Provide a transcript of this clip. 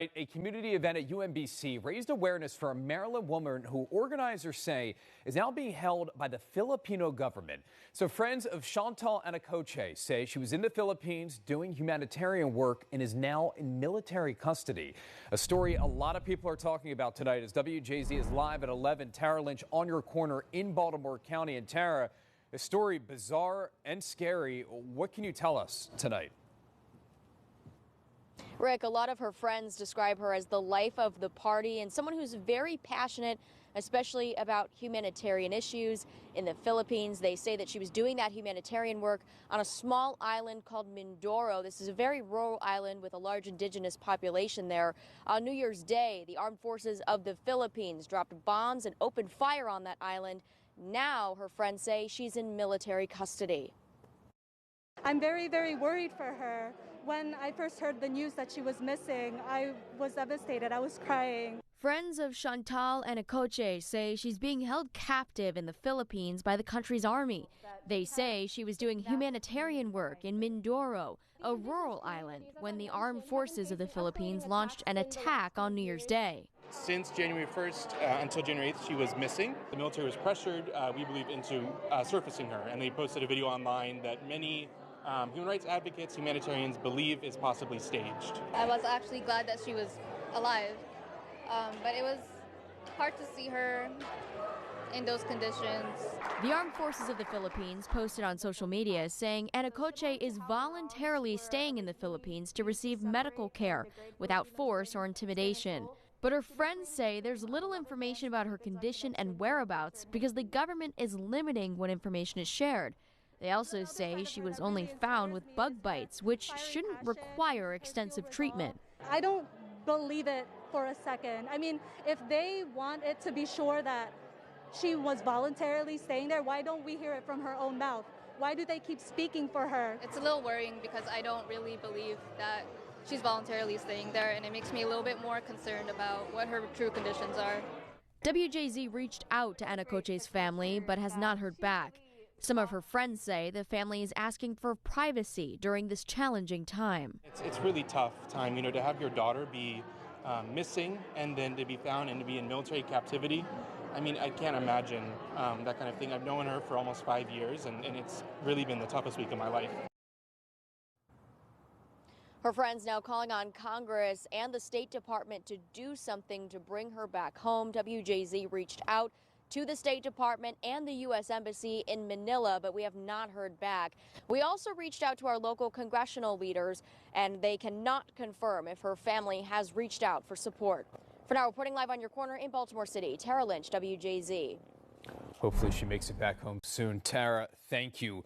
A community event at UMBC raised awareness for a Maryland woman who organizers say is now being held by the Filipino government. So friends of Chantal Anacoche say she was in the Philippines doing humanitarian work and is now in military custody. A story a lot of people are talking about tonight as WJZ is live at 11. Tara Lynch on your corner in Baltimore County. And Tara, a story bizarre and scary. What can you tell us tonight? Rick, a lot of her friends describe her as the life of the party and someone who's very passionate, especially about humanitarian issues in the Philippines. They say that she was doing that humanitarian work on a small island called Mindoro. This is a very rural island with a large indigenous population there. On New Year's Day, the armed forces of the Philippines dropped bombs and opened fire on that island. Now, her friends say she's in military custody. I'm very, very worried for her. When I first heard the news that she was missing, I was devastated. I was crying. Friends of Chantal Anacoche say she's being held captive in the Philippines by the country's army. They say she was doing humanitarian work in Mindoro, a rural island, when the armed forces of the Philippines launched an attack on New Year's Day. Since January 1st until January 8th, she was missing. The military was pressured, we believe, into surfacing her, and they posted a video online that many human rights advocates, humanitarians believe is possibly staged. I was actually glad that she was alive, but it was hard to see her in those conditions. The armed forces of the Philippines posted on social media saying Anacoche is voluntarily staying in the Philippines to receive medical care without force or intimidation. But her friends say there's little information about her condition and whereabouts because the government is limiting what information is shared. They also say she was only found with bug bites, which shouldn't require extensive treatment. I don't believe it for a second. I mean, if they want it to be sure that she was voluntarily staying there, why don't we hear it from her own mouth? Why do they keep speaking for her? It's a little worrying because I don't really believe that she's voluntarily staying there, and it makes me a little bit more concerned about what her true conditions are. WJZ reached out to Anacoche's family but has not heard back. Some of her friends say the family is asking for privacy during this challenging time. It's really tough time, to have your daughter be missing and then to be found and to be in military captivity. I mean, I can't imagine that kind of thing. I've known her for almost 5 years, and it's really been the toughest week of my life. Her friends now calling on Congress and the State Department to do something to bring her back home. WJZ reached out to the State Department and the U.S. Embassy in Manila, but we have not heard back. We also reached out to our local congressional leaders, and they cannot confirm if her family has reached out for support. For now, reporting live on your corner in Baltimore City, Tara Lynch, WJZ. Hopefully she makes it back home soon. Tara, thank you.